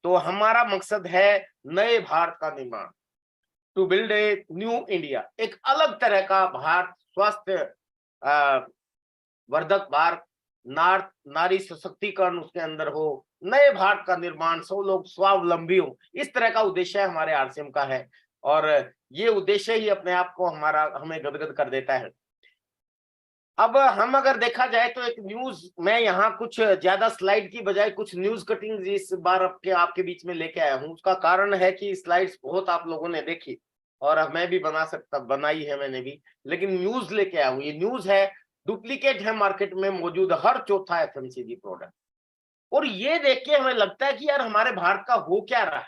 तो हमारा मकसद है नए भारत का निर्माण, to build a new India, एक अलग तरह का भारत, स्वस्थ वर्धक भारत, नारी सशक्तिकरण उसके अंदर हो, नए भारत का निर्माण, सब लोग स्वावलंबी हो, इस तरह का उद्देश्य हमारे आरसीएम का है। और ये उद्देश्य ही अपने आप को हमें गदगद कर देता है। अब हम अगर देखा जाए तो एक न्यूज, मैं यहाँ कुछ ज्यादा स्लाइड की बजाय कुछ न्यूज कटिंग इस बार आपके बीच में लेके आया हूँ। उसका कारण है कि स्लाइड्स बहुत आप लोगों ने देखी और अब मैं भी बनाई है मैंने भी, लेकिन न्यूज लेके आया हूँ। ये न्यूज है, डुप्लीकेट है मार्केट में मौजूद हर चौथा एफएमसीजी प्रोडक्ट। और ये देख के हमें लगता है कि यार हमारे भारत का हो क्या रहा है,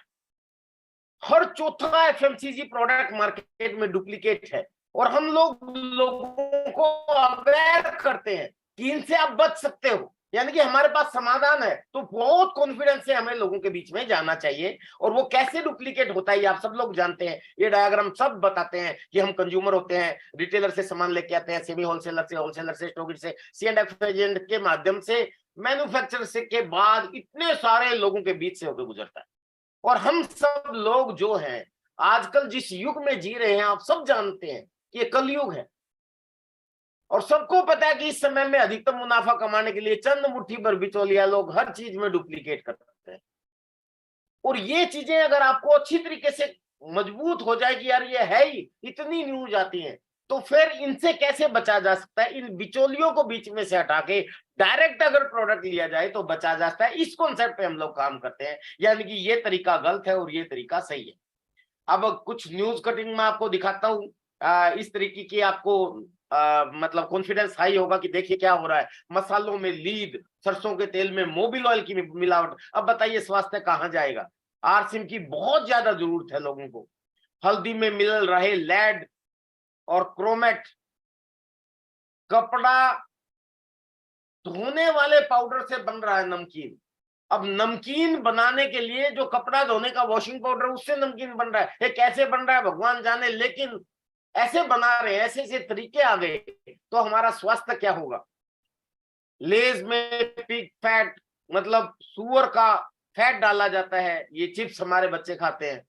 हर चौथा एफएमसीजी प्रोडक्ट मार्केट में डुप्लीकेट है। और हम लोगों को अवेयर करते हैं कि इनसे आप बच सकते हो, यानी कि हमारे पास समाधान है। तो बहुत कॉन्फिडेंस से हमें लोगों के बीच में जाना चाहिए। और वो कैसे डुप्लीकेट होता है ये आप सब लोग जानते हैं, ये डायग्राम सब बताते हैं कि हम कंज्यूमर होते हैं, रिटेलर से सामान लेके आते हैं, सेमी होलसेलर से स्टोरिस्ट से, C&F एजेंट के माध्यम से, मैन्युफैक्चरर से के बाद इतने सारे लोगों के बीच से होकर गुजरता है। और हम सब लोग जो हैं आजकल जिस युग में जी रहे हैं, आप सब जानते हैं कि ये कलयुग है। और सबको पता है कि इस समय में अधिकतम मुनाफा कमाने के लिए चंद मुट्ठी भर बिचौलिया लोग हर चीज में डुप्लीकेट करते हैं। और ये चीजें अगर आपको अच्छी तरीके से मजबूत हो जाए कि यार ये है ही, इतनी न्यूज आती है, तो फिर इनसे कैसे बचा जा सकता है, इन बिचौलियों को बीच में से हटा के डायरेक्ट अगर प्रोडक्ट लिया जाए तो बचा जा सकता है। इस कॉन्सेप्ट पे हम लोग काम करते हैं, यानी कि ये तरीका गलत है और ये तरीका सही है। अब कुछ न्यूज कटिंग में आपको दिखाता हूँ, इस तरीके की आपको मतलब कॉन्फिडेंस हाई होगा कि देखिए क्या हो रहा है। मसालों में लीद, सरसों के तेल में मोबिल ऑयल की मिलावट। अब बताइए स्वास्थ्य कहाँ जाएगा। आरसीएम की बहुत ज्यादा जरूरत है लोगों को। हल्दी में मिल रहे लेड और क्रोमेट, कपड़ा धोने वाले पाउडर से बन रहा है नमकीन। अब नमकीन बनाने के लिए जो कपड़ा धोने का वॉशिंग पाउडर, उससे नमकीन बन रहा है। ये कैसे बन रहा है भगवान जाने, लेकिन ऐसे बना रहे हैं, ऐसे ऐसे तरीके आ गए, तो हमारा स्वास्थ्य क्या होगा। लेज में पिग फैट, मतलब सुअर का फैट डाला जाता है, ये चिप्स हमारे बच्चे खाते हैं।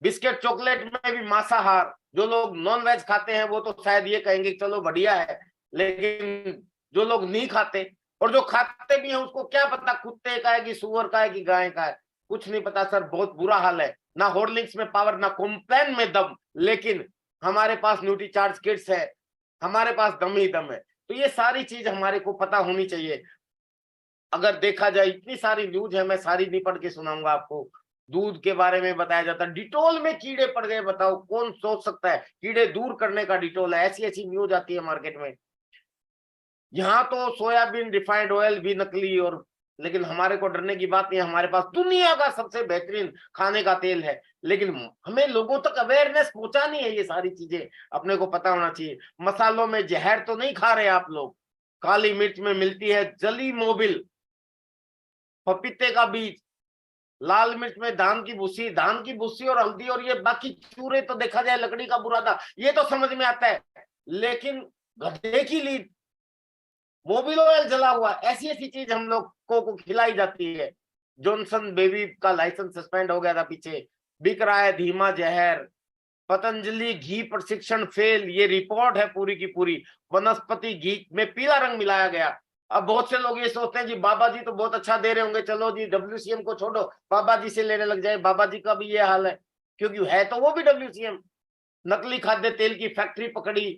बिस्किट चॉकलेट में भी मांसाहार, जो लोग नॉन वेज खाते हैं वो तो शायद ये कहेंगे चलो बढ़िया है, लेकिन जो लोग नहीं खाते और जो खाते भी हैं उसको क्या पता कुत्ते का है कि सुअर का है कि गाय का है, कुछ नहीं पता सर। बहुत बुरा हाल है, ना हॉर्लिक्स में पावर, ना कॉम्प्लान में दम, लेकिन हमारे पास न्यूट्री चार्ज किट्स है, हमारे पास दम ही दम है। तो ये सारी चीज हमारे को पता होनी चाहिए। अगर देखा जाए इतनी सारी न्यूज है, मैं सारी नहीं पढ़ के सुनाऊंगा आपको। दूध के बारे में बताया जाता है, डिटोल में कीड़े पड़ गए, बताओ कौन सोच सकता है कीड़े दूर करने का डिटोल है। ऐसी ऐसी न्यूज आती है मार्केट में। यहाँ तो सोयाबीन रिफाइंड ऑयल भी नकली, और लेकिन हमारे को डरने की बात नहीं, हमारे पास दुनिया का सबसे बेहतरीन खाने का तेल है। लेकिन हमें लोगों तक अवेयरनेस पहुंचानी है, ये सारी चीजें अपने को पता होना चाहिए। मसालों में जहर तो नहीं खा रहे आप लोग। काली मिर्च में मिलती है जली मोबिल, पपीते का बीज, लाल मिर्च में धान की भूसी और हल्दी और ये बाकी चूरे, तो देखा जाए लकड़ी का बुरादा, ये तो समझ में आता है। लेकिन गधे की लीद, मोबिल ऑयल जला हुआ, ऐसी ऐसी चीज हम लोग को खिलाई जाती है। जॉनसन बेबी का लाइसेंस सस्पेंड हो गया था पीछे, बिक रहा है धीमा जहर। पतंजलि घी प्रशिक्षण फेल, ये रिपोर्ट है पूरी की पूरी। वनस्पति घी में पीला रंग मिलाया गया। अब बहुत से लोग ये सोचते हैं जी बाबा जी तो बहुत अच्छा दे रहे होंगे, चलो जी WCM को छोड़ो बाबा जी से लेने लग जाए। बाबा जी का भी ये हाल है, क्योंकि है तो वो भी WCM। नकली खाद्य तेल की फैक्ट्री पकड़ी,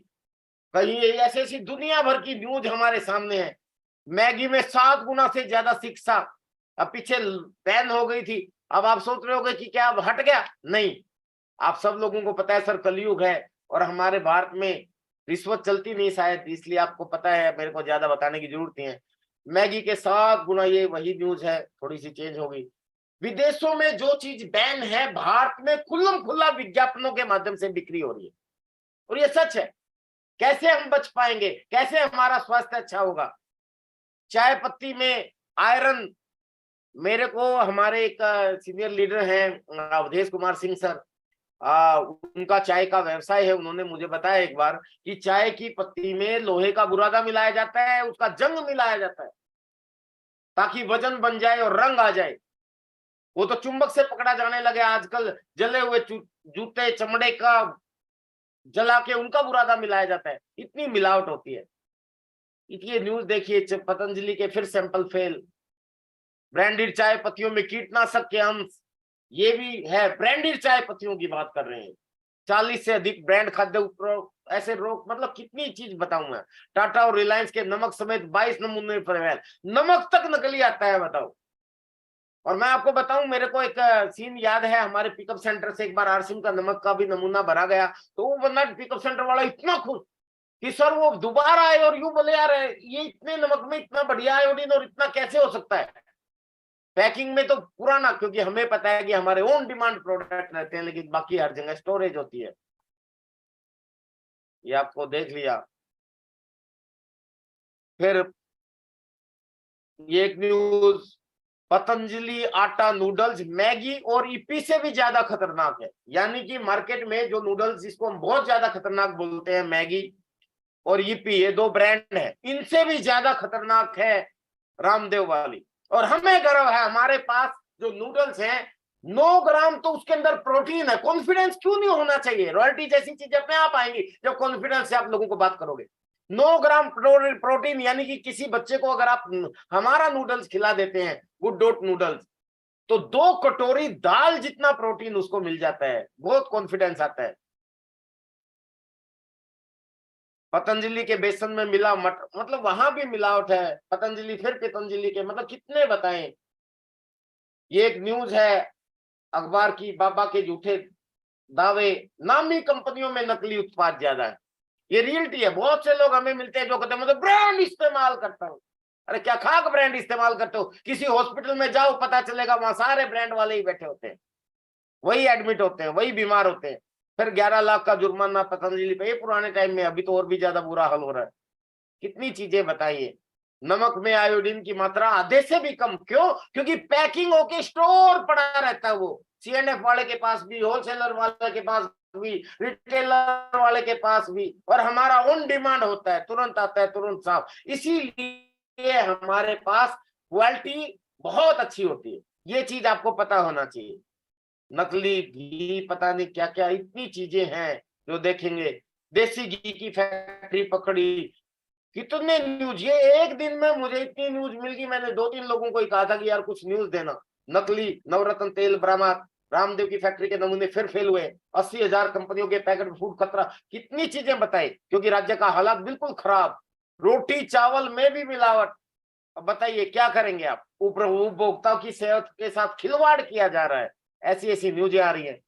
कहीं ऐसी ऐसी दुनिया भर की न्यूज हमारे सामने है। मैगी में 7 गुना से ज्यादा शिक्षा, अब पीछे बैन हो गई थी। अब आप सोच रहे होगे कि क्या अब हट गया, नहीं। आप सब लोगों को पता है सर कलयुग है, और हमारे भारत में रिश्वत चलती नहीं शायद, इसलिए आपको पता है, मेरे को ज्यादा बताने की जरूरत नहीं है। मैगी के 7 गुना, ये वही न्यूज है, थोड़ी सी चेंज होगी। विदेशों में जो चीज बैन है, भारत में खुल्लम खुल्ला विज्ञापनों के माध्यम से बिक्री हो रही है, और ये सच है। कैसे हम बच पाएंगे, कैसे हमारा स्वास्थ्य अच्छा होगा। चाय पत्ती में आयरन, मेरे को हमारे एक सीनियर लीडर हैं अवधेश कुमार सिंह सर, उनका चाय का व्यवसाय है, उन्होंने मुझे बताया एक बार कि चाय की पत्ती में लोहे का बुरादा मिलाया जाता है, उसका जंग मिलाया जाता है, ताकि वजन बन जाए और रंग आ जाए। वो तो चुंबक से पकड़ा जाने लगे आजकल। जले हुए जूते चमड़े का जला के उनका बुरादा मिलाया जाता है, इतनी मिलावट होती है। ये न्यूज देखिए, पतंजलि के फिर सैंपल फेल। ब्रांडेड चाय पत्तियों में कीटनाशक के अंश, ये भी है। ब्रांडेड चाय पत्तियों की बात कर रहे हैं। 40 से अधिक ब्रांड खाद्य ऐसे रोक, मतलब कितनी चीज बताऊं मैं। टाटा और रिलायंस के नमक समेत 22 नमूने फेल। नमक तक नकली आता है, बताओ। और मैं आपको बताऊं, मेरे को एक सीन याद है, हमारे पिकअप सेंटर से एक बार आरसिम का नमक का भी नमूना भरा गया, तो वो बंदा पिकअप सेंटर वाला इतना खुश कि सर वो दोबारा आए और यूं बोले यार ये इतने नमक में इतना बढ़िया आयोडीन और इतना कैसे हो सकता है। पैकिंग में तो पुराना, क्योंकि हमें पता है कि हमारे ओन डिमांड प्रोडक्ट रहते हैं, लेकिन बाकी हर जगह स्टोरेज होती है। ये आपको देख लिया। फिर ये एक न्यूज, पतंजलि आटा नूडल्स मैगी और ईपी से भी ज्यादा खतरनाक है। यानी कि मार्केट में जो नूडल्स जिसको हम बहुत ज्यादा खतरनाक बोलते हैं, मैगी और ईपी, ये दो ब्रांड है, इनसे भी ज्यादा खतरनाक है रामदेव वाली। और हमें गर्व है, हमारे पास जो नूडल्स हैं 9 ग्राम तो उसके अंदर प्रोटीन है। कॉन्फिडेंस क्यों नहीं होना चाहिए? रॉयल्टी जैसी चीजें अपने आप आएंगी जब कॉन्फिडेंस से आप लोगों को बात करोगे। 9 ग्राम प्रोटीन, यानी कि किसी बच्चे को अगर आप हमारा नूडल्स खिला देते हैं, गुड डॉट नूडल्स, तो 2 कटोरी दाल जितना प्रोटीन उसको मिल जाता है। बहुत कॉन्फिडेंस आता है। पतंजलि के बेसन में मिला मटर, मतलब वहां भी मिलावट है। पतंजलि फिर पतंजलि के, मतलब कितने बताएं। ये एक न्यूज है अखबार की, बाबा के झूठे दावे, नामी कंपनियों में नकली उत्पाद ज्यादा है। ये रियलिटी है। बहुत से लोग हमें मिलते हैं जो कहते हैं मतलब ब्रांड इस्तेमाल करता हूँ। अरे क्या खाक ब्रांड इस्तेमाल करते हो? किसी हॉस्पिटल में जाओ, पता चलेगा वहां सारे ब्रांड वाले ही बैठे होते हैं, वही एडमिट होते हैं, वही बीमार होते हैं। फिर 11 लाख का जुर्माना पतंजलि पे। ये पुराने टाइम में, अभी तो और भी ज्यादा बुरा हाल हो रहा है। कितनी चीजें बताइए। नमक में आयोडीन की मात्रा आधे से भी कम, क्यों? क्योंकि पैकिंग होके स्टोर पड़ा रहता है। वो सीएनएफ वाले के पास भी, होलसेलर वाले के पास भी, रिटेलर वाले के पास भी, और हमारा ऑन डिमांड होता है, तुरंत आता है, तुरंत साफ। इसीलिए हमारे पास क्वालिटी बहुत अच्छी होती है। ये चीज आपको पता होना चाहिए। नकली घी, पता नहीं क्या क्या, इतनी चीजें हैं जो देखेंगे। देसी घी की फैक्ट्री पकड़ी, कितने न्यूज। ये एक दिन में मुझे इतनी न्यूज मिल गई। मैंने 2-3 लोगों को ही कहा था कि यार कुछ न्यूज देना। नकली नवरत्न तेल बरामद, रामदेव की फैक्ट्री के नमूने फिर फेल हुए, 80,000 कंपनियों के पैकेट में फूड खतरा। कितनी चीजें बताई, क्योंकि राज्य का हालात बिल्कुल खराब। रोटी चावल में भी मिलावट। अब बताइए क्या करेंगे आप? उपभोक्ताओं की सेहत के साथ खिलवाड़ किया जा रहा है, ऐसी ऐसी न्यूजें आ रही है।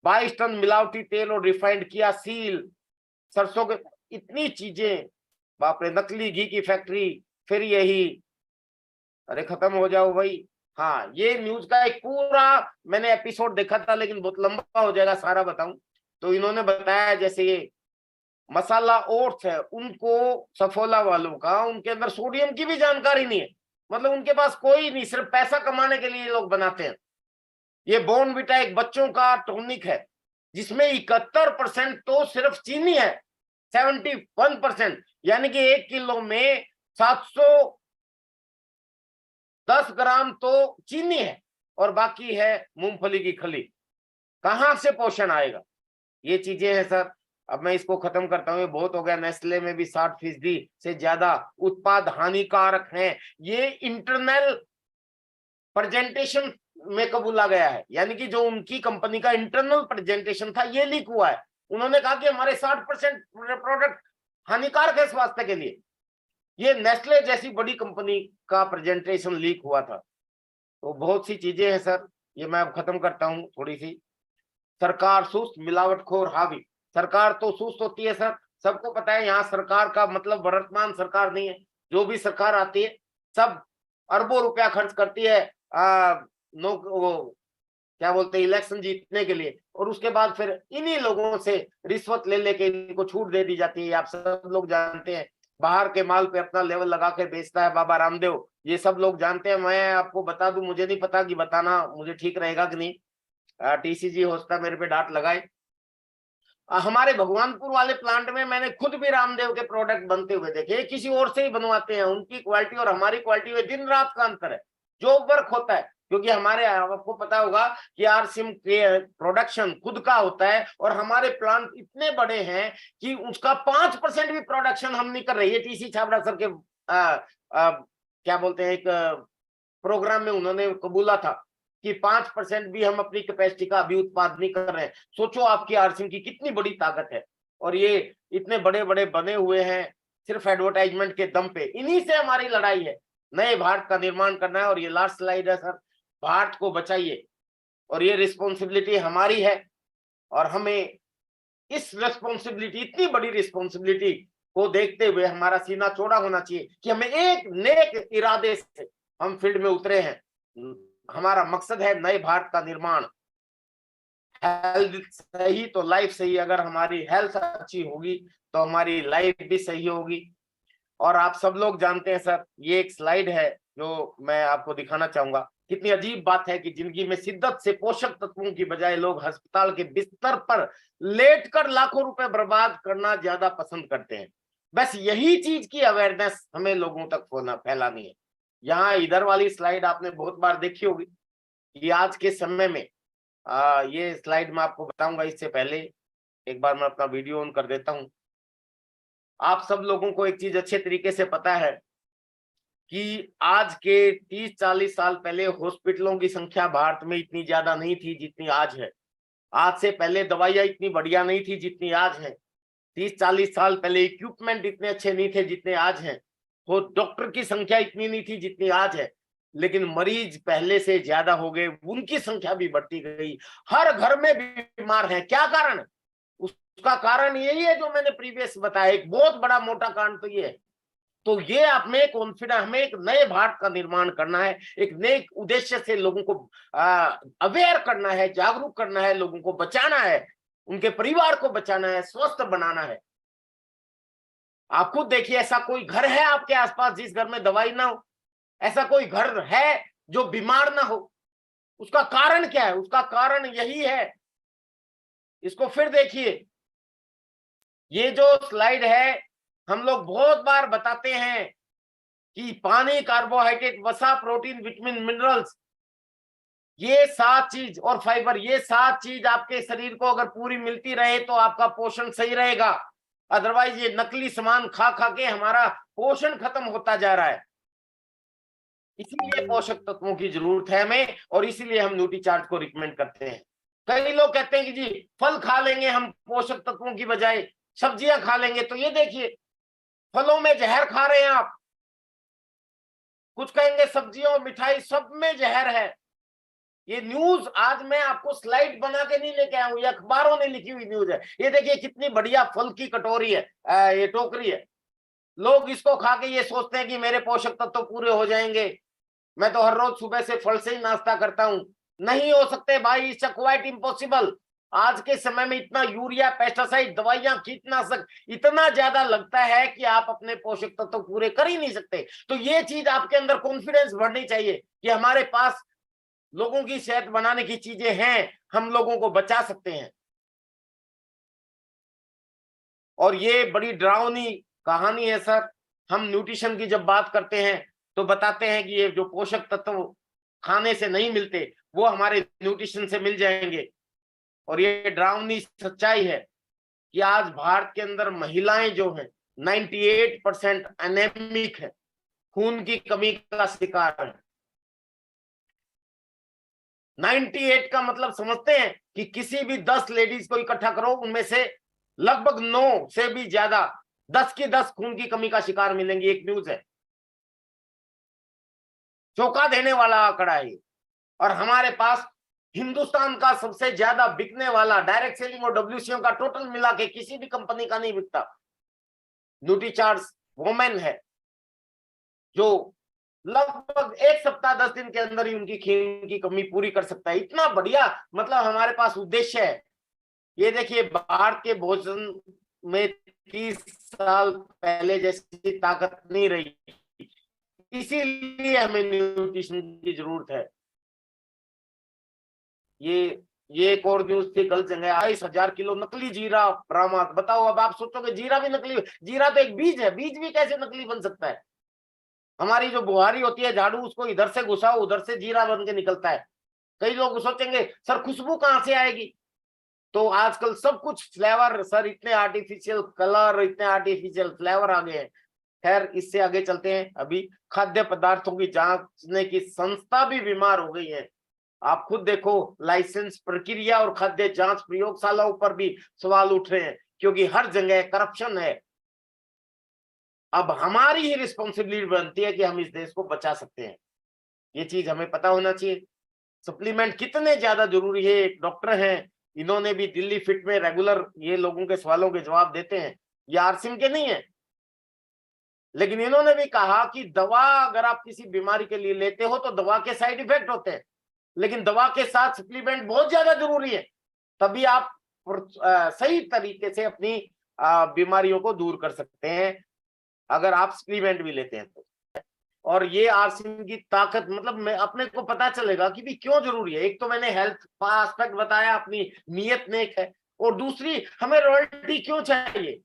22 टन मिलावटी तेल और रिफाइंड किया सील, सरसों के, इतनी चीजें। बाप रे, नकली घी की फैक्ट्री, फिर यही। अरे खत्म हो जाओ भाई। हाँ, ये न्यूज का एक पूरा मैंने एपिसोड देखा था, लेकिन बहुत लंबा हो जाएगा सारा बताऊं। तो इन्होंने बताया जैसे ये मसाला ओट्स है, उनको सफोला वालों का, उनके अंदर सोडियम की भी जानकारी नहीं है। मतलब उनके पास कोई नहीं, सिर्फ पैसा कमाने के लिए लोग बनाते हैं। ये बॉर्नविटा एक बच्चों का टॉनिक है, जिसमें 71% तो सिर्फ चीनी है, 71%। यानी कि 1 किलो में 710 ग्राम तो चीनी है, और बाकी है मूंगफली की खली। कहां से पोषण आएगा? ये चीजें हैं सर। अब मैं इसको खत्म करता हूँ, ये बहुत हो गया। नेस्ले में भी 60% से ज्यादा उत्पाद हानिकारक हैं। ये इंटरनल प्रेजेंटेशन में कबूला गया है, यानी कि जो उनकी कंपनी का इंटरनल प्रेजेंटेशन था, ये लीक हुआ है। उन्होंने कहा कि हमारे 60% प्रोडक्ट हानिकारक है स्वास्थ्य के लिए। ये नेस्ले जैसी बड़ी कंपनी का प्रेजेंटेशन लीक हुआ था। तो बहुत सी चीजें हैं सर, ये मैं अब खत्म करता हूं थोड़ी सी। सरकार सुस्त, मिलावटखोर हावी। सरकार तो सुस्त होती है सर, सबको पता है। यहाँ सरकार का मतलब वर्तमान सरकार नहीं है, जो भी सरकार आती है सब अरबों रुपया खर्च करती है वो क्या बोलते हैं, इलेक्शन जीतने के लिए, और उसके बाद फिर इन्हीं लोगों से रिश्वत ले लेके इनको छूट दे दी जाती है। आप सब लोग जानते हैं, बाहर के माल पे अपना लेवल लगा कर बेचता है बाबा रामदेव, ये सब लोग जानते हैं। मैं आपको बता दूं, मुझे नहीं पता कि बताना मुझे ठीक रहेगा कि नहीं, टीसीजी होता मेरे पे डांट लगाए। हमारे भगवानपुर वाले प्लांट में मैंने खुद भी रामदेव के प्रोडक्ट बनते हुए देखे। किसी और से ही बनवाते हैं, उनकी क्वालिटी और हमारी क्वालिटी में दिन रात का अंतर है। जो वर्क होता है, क्योंकि हमारे, आपको पता होगा कि आरसीएम के प्रोडक्शन खुद का होता है और हमारे प्लांट इतने बड़े हैं कि उसका 5% भी प्रोडक्शन हम नहीं कर रहे। ये टीसी छाबड़ा सर के क्या बोलते हैं, एक प्रोग्राम में उन्होंने कबूला था कि 5% भी हम अपनी कैपेसिटी का अभी उत्पादन नहीं कर रहे हैं। सोचो आपकी आरसीएम की कितनी बड़ी ताकत है, और ये इतने बड़े बड़े बने हुए हैं सिर्फ एडवर्टाइजमेंट के दम पे। इन्हीं से हमारी लड़ाई है, नए भारत का निर्माण करना है। और ये लास्ट स्लाइड है सर, भारत को बचाइए, और ये रिस्पॉन्सिबिलिटी हमारी है। और हमें इस रिस्पॉन्सिबिलिटी, इतनी बड़ी रिस्पॉन्सिबिलिटी को देखते हुए हमारा सीना चौड़ा होना चाहिए कि हमें एक नेक इरादे से हम फील्ड में उतरे हैं। हमारा मकसद है नए भारत का निर्माण। हेल्थ सही तो लाइफ सही। अगर हमारी हेल्थ अच्छी होगी तो हमारी लाइफ भी सही होगी। और आप सब लोग जानते हैं सर, ये एक स्लाइड है जो मैं आपको दिखाना चाहूंगा। कितनी अजीब बात है कि जिंदगी में शिद्दत से पोषक तत्वों की बजाय लोग अस्पताल के बिस्तर पर लेटकर लाखों रुपए बर्बाद करना ज्यादा पसंद करते हैं। बस यही चीज की अवेयरनेस हमें लोगों तक फैलानी है। यहाँ इधर वाली स्लाइड आपने बहुत बार देखी होगी कि आज के समय में ये स्लाइड मैं आपको बताऊंगा। इससे पहले एक बार मैं अपना वीडियो ऑन कर देता हूं। आप सब लोगों को एक चीज अच्छे तरीके से पता है कि आज के 30-40 साल पहले हॉस्पिटलों की संख्या भारत में इतनी ज्यादा नहीं थी जितनी आज है। आज से पहले दवाइयां इतनी बढ़िया नहीं थी जितनी आज है। 30-40 साल पहले इक्विपमेंट इतने अच्छे नहीं थे जितने आज हैं। वो डॉक्टर की संख्या इतनी नहीं थी जितनी आज है। लेकिन मरीज पहले से ज्यादा हो गए, उनकी संख्या भी बढ़ती गई। हर घर में बीमार है। क्या कारण है? उसका कारण यही है जो मैंने प्रीवियस बताया। एक बहुत बड़ा मोटा कारण तो ये है। तो ये आप में कॉन्फिडेंस, हमें एक नए भारत का निर्माण करना है, एक नए उद्देश्य से लोगों को अवेयर करना है, जागरूक करना है, लोगों को बचाना है, उनके परिवार को बचाना है, स्वस्थ बनाना है। आप खुद देखिए, ऐसा कोई घर है आपके आसपास जिस घर में दवाई ना हो? ऐसा कोई घर है जो बीमार ना हो? उसका कारण क्या है? उसका कारण यही है। इसको फिर देखिए, ये जो स्लाइड है, हम लोग बहुत बार बताते हैं कि पानी, कार्बोहाइड्रेट, वसा, प्रोटीन, विटामिन, मिनरल्स, ये 7 चीज और फाइबर, ये 7 चीज आपके शरीर को अगर पूरी मिलती रहे तो आपका पोषण सही रहेगा। अदरवाइज ये नकली सामान खा खा के हमारा पोषण खत्म होता जा रहा है। इसीलिए पोषक तत्वों की जरूरत है हमें, और इसीलिए हम न्यूट्रीचार्ज को रिकमेंड करते हैं। कई लोग कहते हैं कि जी फल खा लेंगे हम पोषक तत्वों की बजाय, सब्जियां खा लेंगे। तो ये देखिए, फलों में जहर खा रहे हैं आप। कुछ कहेंगे सब्जियों, मिठाई, सब में जहर है। ये न्यूज आज मैं आपको स्लाइड बना के नहीं लेके आया हूं, ये अखबारों ने लिखी हुई न्यूज है। ये देखिए कितनी बढ़िया फल की कटोरी है, ये टोकरी है। लोग इसको खा के ये सोचते हैं कि मेरे पोषक तत्व तो पूरे हो जाएंगे, मैं तो हर रोज सुबह से फल से ही नाश्ता करता हूं। नहीं हो सकते भाई, इट्स क्वाइट इम्पॉसिबल। आज के समय में इतना यूरिया, पेस्टिसाइड, दवाइयां, कीटनाशक इतना ज्यादा लगता है कि आप अपने पोषक तत्व तो पूरे कर ही नहीं सकते। तो ये चीज आपके अंदर कॉन्फिडेंस बढ़नी चाहिए कि हमारे पास लोगों की सेहत बनाने की चीजें हैं, हम लोगों को बचा सकते हैं। और ये बड़ी डरावनी कहानी है सर। हम न्यूट्रिशन की जब बात करते हैं तो बताते हैं कि ये जो पोषक तत्व खाने से नहीं मिलते वो हमारे न्यूट्रिशन से मिल जाएंगे। और ये डरावनी सच्चाई है कि आज भारत के अंदर महिलाएं जो हैं 98% एनेमिक है, खून की कमी का शिकार है। 98 का मतलब समझते हैं कि किसी भी 10 लेडीज को इकट्ठा करो, उनमें से लगभग 9 से भी ज्यादा, 10 की 10 खून की कमी का शिकार मिलेंगी। एक न्यूज है, चौंका देने वाला आंकड़ा है। और हमारे पास हिंदुस्तान का सबसे ज्यादा बिकने वाला डायरेक्ट सेलिंग और डब्ल्यूसीओ का टोटल मिला के किसी भी कंपनी का नहीं बिकता, न्यूट्रीचार्ज वोमेन है, जो लगभग 1 सप्ताह 10 दिन के अंदर ही उनकी खून की कमी पूरी कर सकता है। इतना बढ़िया मतलब हमारे पास उद्देश्य है। ये देखिए, भारत के भोजन में 30 साल पहले जैसी ताकत नहीं रही, इसीलिए हमें न्यूट्रिशन की जरूरत है। ये एक और न्यूज थी कल जगह, 22,000 किलो नकली जीरा बरामद। बताओ, अब आप सोचोगे जीरा भी नकली? जीरा तो एक बीज है, बीज भी कैसे नकली बन सकता है? हमारी जो बुहारी होती है झाड़ू, उसको इधर से घुसाओ उधर से जीरा बन के निकलता है। कई लोग सोचेंगे सर खुशबू कहां से आएगी, तो आजकल सब कुछ फ्लेवर सर, इतने आर्टिफिशियल कलर, इतने आर्टिफिशियल फ्लेवर आ गए हैं। खैर इससे आगे चलते हैं। अभी खाद्य पदार्थों की जांचने की संस्था भी बीमार हो गई है। आप खुद देखो, लाइसेंस प्रक्रिया और खाद्य जांच प्रयोगशालाओं पर भी सवाल उठ रहे हैं, क्योंकि हर जगह करप्शन है। अब हमारी ही रिस्पॉन्सिबिलिटी बनती है कि हम इस देश को बचा सकते हैं, ये चीज हमें पता होना चाहिए। सप्लीमेंट कितने ज्यादा जरूरी है। एक डॉक्टर हैं, इन्होंने भी दिल्ली फिट में रेगुलर ये लोगों के सवालों के जवाब देते हैं, ये आरसिम के नहीं है, लेकिन इन्होंने भी कहा कि दवा अगर आप किसी बीमारी के लिए लेते हो तो दवा के साइड इफेक्ट होते हैं, लेकिन दवा के साथ सप्लीमेंट बहुत ज्यादा जरूरी है, तभी आप सही तरीके से अपनी बीमारियों को दूर कर सकते हैं, अगर आप सप्लीमेंट भी लेते हैं तो। और ये आरसिम की ताकत, मतलब मैं अपने को पता चलेगा कि भी क्यों जरूरी है। एक तो मैंने हेल्थ का एस्पेक्ट बताया, अपनी नीयत नेक है, और दूसरी हमें रॉयल्टी क्यों चाहिए,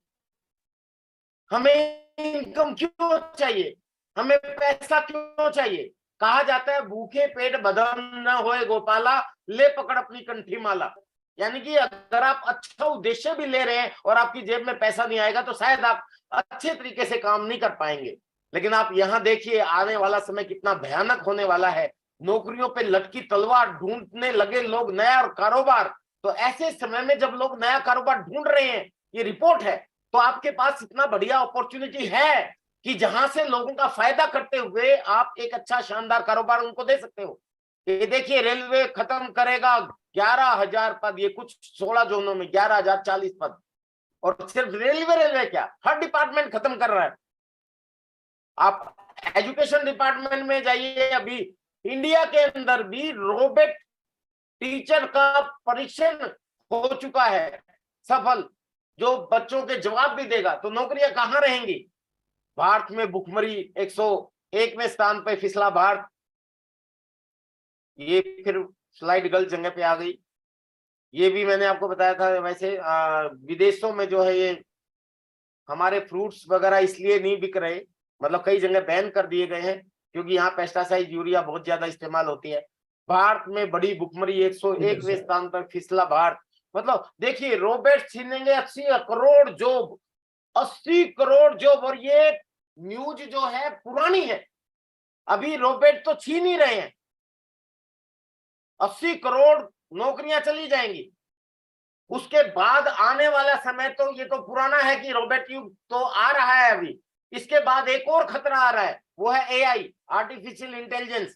हमें इनकम क्यों चाहिए, हमें पैसा क्यों चाहिए। कहा जाता है भूखे पेट बदन न होए गोपाला, ले पकड़ अपनी कंठी माला। यानी कि अगर आप अच्छा उद्देश्य भी ले रहे हैं और आपकी जेब में पैसा नहीं आएगा तो शायद आप अच्छे तरीके से काम नहीं कर पाएंगे। लेकिन आप यहाँ देखिए आने वाला समय कितना भयानक होने वाला है। नौकरियों पे लटकी तलवार ढूंढने लगे लोग नया कारोबार। तो ऐसे समय में जब लोग नया कारोबार ढूंढ रहे हैं, ये रिपोर्ट है, तो आपके पास इतना बढ़िया अपॉर्चुनिटी है कि जहां से लोगों का फायदा करते हुए आप एक अच्छा शानदार कारोबार उनको दे सकते हो। ये देखिए रेलवे खत्म करेगा 11,000 पद, ये कुछ 16 जोनों में 11,040 पद, और सिर्फ रेलवे क्या, हर डिपार्टमेंट खत्म कर रहा है। आप एजुकेशन डिपार्टमेंट में जाइए, अभी इंडिया के अंदर भी रोबोट टीचर का परीक्षण हो चुका है सफल, जो बच्चों के जवाब भी देगा। तो नौकरियां कहां रहेंगी। भारत में भुखमरी 101वें स्थान पे फिसला भारत। ये फिर स्लाइड गलत जगह पे आ गई। ये भी मैंने आपको बताया था। वैसे विदेशों में जो है ये हमारे फ्रूट्स वगैरह इसलिए नहीं बिक रहे, मतलब कई जगह बैन कर दिए गए हैं, क्योंकि यहाँ पेस्टिसाइड यूरिया बहुत ज्यादा इस्तेमाल होती है। भारत में बड़ी भुखमरी 101वें स्थान पर फिसला भारत। मतलब देखिए रोबोट छीनेंगे 80 करोड़ जॉब, 80 करोड़ जॉब। और ये न्यूज जो है पुरानी है, अभी रोबोट तो छीन ही रहे हैं, 80 करोड़ नौकरियां चली जाएंगी। उसके बाद आने वाला समय तो ये तो पुराना है कि रोबोट युग तो आ रहा है अभी, इसके बाद एक और खतरा आ रहा है, वो है एआई, आर्टिफिशियल इंटेलिजेंस,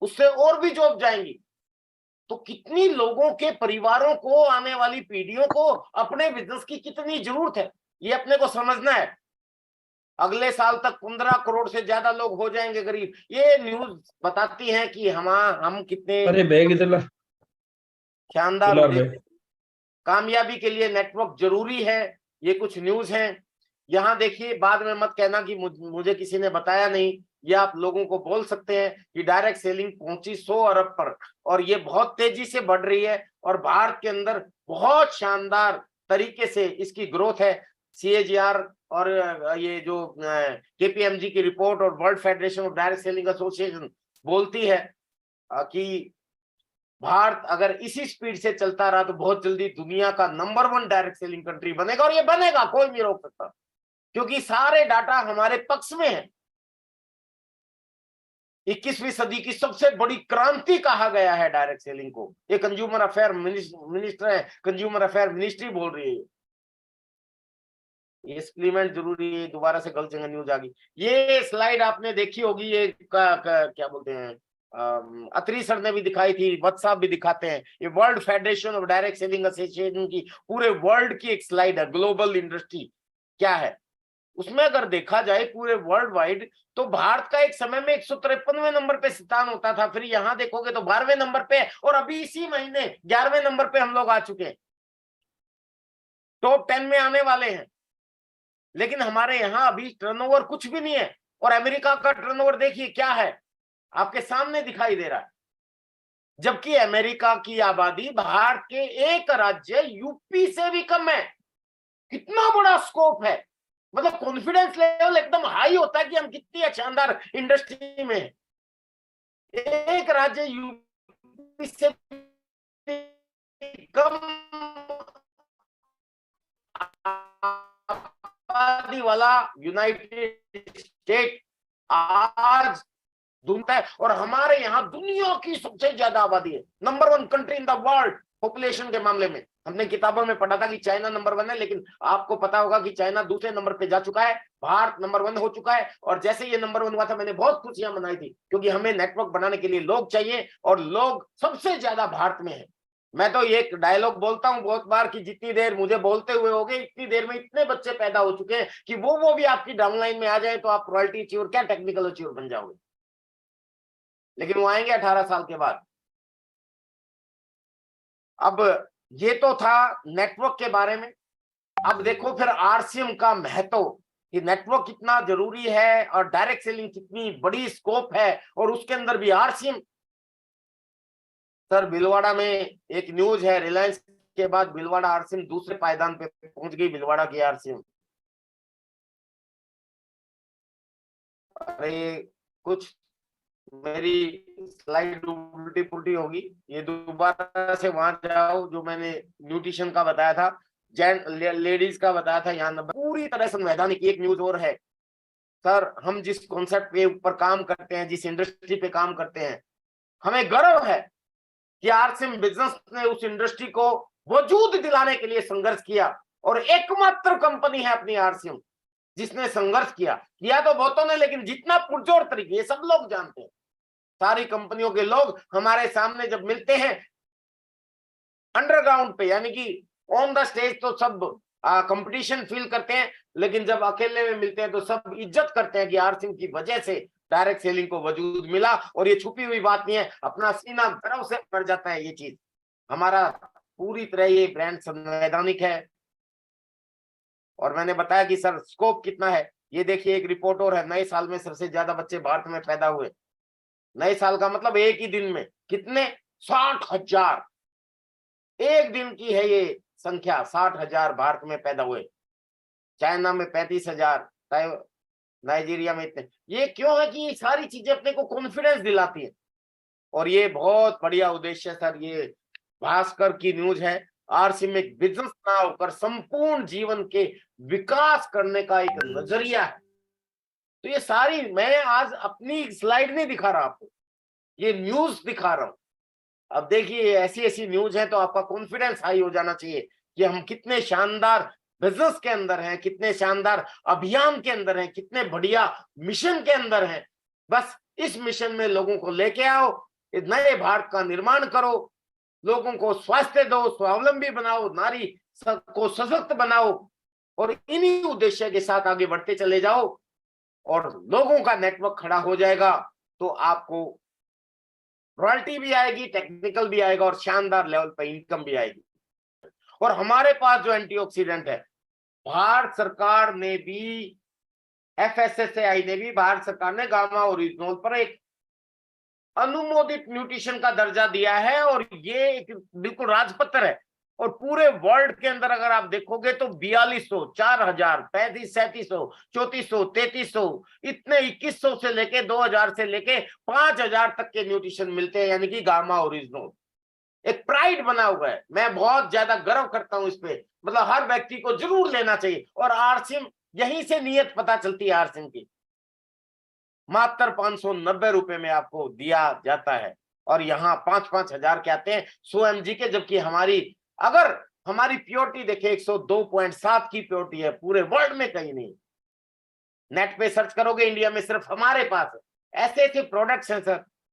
उससे और भी जॉब जाएंगी। तो कितनी लोगों के परिवारों को, आने वाली पीढ़ियों को अपने बिजनेस की कितनी जरूरत है, ये अपने को समझना है। अगले साल तक 15 करोड़ से ज्यादा लोग हो जाएंगे गरीब। ये न्यूज बताती है कि हम कितने अरे बैग इधर ला, शानदार दुलार उद्देश्य। बैग। कामयाबी के लिए नेटवर्क जरूरी है, ये कुछ न्यूज हैं। यहाँ देखिए, बाद में मत कहना कि मुझे किसी ने बताया नहीं। ये आप लोगों को बोल सकते हैं कि डायरेक्ट सेलिंग पहुंची 100 अरब पर, और ये बहुत तेजी से बढ़ रही है, और भारत के अंदर बहुत शानदार तरीके से इसकी ग्रोथ है। CAGR और ये जो KPMG की रिपोर्ट और world federation of direct selling association बोलती है कि भारत अगर इसी स्पीड से चलता रहा तो बहुत जल्दी दुनिया का नंबर 1 डायरेक्ट सेलिंग कंट्री बनेगा। और ये बनेगा, कोई नहीं रोक सकता, क्योंकि सारे डाटा हमारे पक्ष में है। 21वीं सदी की सबसे बड़ी क्रांति कहा गया है डायरेक्ट सेलिंग को। ये कंज्यूमर अफेयर मिनिस्टर है, कंज्यूमर अफेयर मिनिस्ट्री बोल रही है। ये सप्लीमेंट जरूरी है। दोबारा से गलत जगह न्यूज आ गई। ये स्लाइड आपने देखी होगी, ये क्या बोलते हैं, अत्री सर ने भी दिखाई थी, वत्स भी दिखाते हैं। ये world federation of direct selling association की पूरे वर्ल्ड की एक स्लाइड है, ग्लोबल इंडस्ट्री क्या है। उसमें अगर देखा जाए पूरे वर्ल्ड वाइड, तो भारत का एक समय में 153वें नंबर पे स्थान होता था, फिर यहाँ देखोगे तो 12वें नंबर पे, और अभी इसी महीने 11वें नंबर पे हम लोग आ चुके हैं, टॉप 10 में आने वाले हैं। लेकिन हमारे यहाँ अभी टर्नओवर कुछ भी नहीं है। और अमेरिका का टर्नओवर देखिए क्या है, आपके सामने दिखाई दे रहा है। जबकि अमेरिका की आबादी भारत के एक राज्य यूपी से भी कम है। कितना बड़ा स्कोप है। मतलब कॉन्फिडेंस लेवल एकदम हाई होता है कि हम कितनी शानदार इंडस्ट्री में हैं। एक राज्य यूपी से कम आबादी वाला यूनाइटेड स्टेट आज ढूंढता है, और हमारे यहाँ दुनिया की सबसे ज्यादा आबादी है, number 1 country in the world population के मामले में। हमने किताबों में पढ़ा था कि चाइना नंबर 1 है, लेकिन आपको पता होगा कि चाइना दूसरे नंबर पे जा चुका है, भारत नंबर 1 हो चुका है। और जैसे ये नंबर 1 हुआ था, मैंने बहुत खुशियां मनाई थी, क्योंकि हमें नेटवर्क बनाने के लिए लोग चाहिए, और लोग सबसे ज्यादा भारत में है। मैं तो एक डायलॉग बोलता हूं बहुत बार कि जितनी देर मुझे बोलते हुए होगे, इतनी देर में इतने बच्चे पैदा हो चुके हैं कि वो भी आपकी डाउनलाइन में आ जाए तो आप रॉयल्टी अचीवर क्या टेक्निकल अचीवर बन जाओगे, लेकिन वो आएंगे 18 साल के बाद। अब ये तो था नेटवर्क के बारे में। अब देखो फिर आरसीएम का महत्व, कि नेटवर्क कितना जरूरी है और डायरेक्ट सेलिंग कितनी बड़ी स्कोप है, और उसके अंदर भी आरसीएम। सर भीलवाड़ा में एक न्यूज है, रिलायंस के बाद भीलवाड़ा आरसीएम दूसरे पायदान पे पहुंच गई, भीलवाड़ा की आरसीएम। अरे कुछ मेरी स्लाइड उल्टी पुल्टी होगी, ये दोबारा से वहां जाओ जो मैंने न्यूट्रिशन का बताया था, लेडीज का बताया था, यहाँ नंबर पूरी तरह संवैधानिक। एक न्यूज और है सर, हम जिस कॉन्सेप्ट पे ऊपर काम करते हैं, जिस इंडस्ट्री पे काम करते हैं, हमें गर्व है कि आरसीएम बिजनेस ने उस इंडस्ट्री को वजूद दिलाने के लिए संघर्ष किया, और एकमात्र कंपनी है अपनी आरसीएम जिसने संघर्ष किया तो बहुतों ने, लेकिन जितना पुरजोर तरीके, ये सब लोग जानते हैं, सारी कंपनियों के लोग हमारे सामने जब मिलते हैं अंडरग्राउंड पे, यानी कि ऑन द स्टेज तो सब कंपटीशन फील करते हैं, लेकिन जब अकेले में मिलते हैं तो सब इज्जत करते हैं कि आरसीएम की वजह से डायरेक्ट सेलिंग को वजूद मिला। और ये छुपी हुई बात नहीं है, अपना सीना गर्व से भर जाता है ये चीज। हमारा पूरी तरह ये ब्रांड संवैधानिक है। और मैंने बताया कि सर स्कोप कितना है, ये देखिए एक रिपोर्ट और है, नए साल में सबसे ज्यादा बच्चे भारत में पैदा हुए। नए साल का मतलब एक ही दिन में कितने, 60,000 एक दिन की है ये संख्या, 60,000 भारत में पैदा हुए। चाइना में 35,000, नाइजीरिया में इतने। ये क्यों है कि ये सारी चीजें अपने को कॉन्फिडेंस दिलाती है, और ये बहुत बढ़िया उद्देश्य सर, ये भास्कर की न्यूज है। आरसीएम एक बिजनेस ना होकर संपूर्ण जीवन के विकास करने का एक नजरिया है। तो ये सारी, मैं आज अपनी स्लाइड नहीं दिखा रहा आपको, ये न्यूज दिखा रहा हूं। अब देखिए ऐसी ऐसी न्यूज है तो आपका कॉन्फिडेंस हाई हो जाना चाहिए कि हम कितने शानदार बिजनेस के अंदर हैं, कितने शानदार अभियान के अंदर हैं, कितने बढ़िया मिशन के अंदर हैं। बस इस मिशन में लोगों को लेके आओ, नए भारत का निर्माण करो, लोगों को स्वास्थ्य दो, स्वावलंबी बनाओ, नारी को सशक्त बनाओ, और इन्हीं उद्देश्य के साथ आगे बढ़ते चले जाओ, और लोगों का नेटवर्क खड़ा हो जाएगा तो आपको रॉयल्टी भी आएगी, टेक्निकल भी आएगा, और शानदार लेवल पे इनकम भी आएगी। और हमारे पास जो एंटीऑक्सीडेंट है, भारत सरकार ने भी, एफएसएसएआई ने भी, भारत सरकार ने गामा ओरिजिनोल पर एक अनुमोदित न्यूट्रिशन का दर्जा दिया है, और ये एक बिल्कुल राजपत्र है। और पूरे वर्ल्ड के अंदर अगर आप देखोगे तो 4200, 4000, 3500, 3700, 3400, 3300, इतने 2100 से लेके 2000 से लेके 5000 तक के न्यूट्रिशन मिलते हैं, यानी कि गामा ओरिजिनल एक प्राइड बना हुआ है। मैं बहुत ज्यादा गर्व करता हूं इस पे, मतलब हर व्यक्ति को जरूर लेना चाहिए। और आरसीएम, यहीं से नियत पता चलती है आरसीएम की, मात्र 590 रुपए में आपको दिया जाता है, और यहाँ 5-5 हजार के आते हैं 100 mg के, जबकि हमारी, अगर हमारी प्योरिटी देखे 102.7 की प्योरिटी है, पूरे वर्ल्ड में कहीं नहीं। नेट पे सर्च करोगे, इंडिया में सिर्फ हमारे पास ऐसे ऐसे प्रोडक्ट्स हैं सर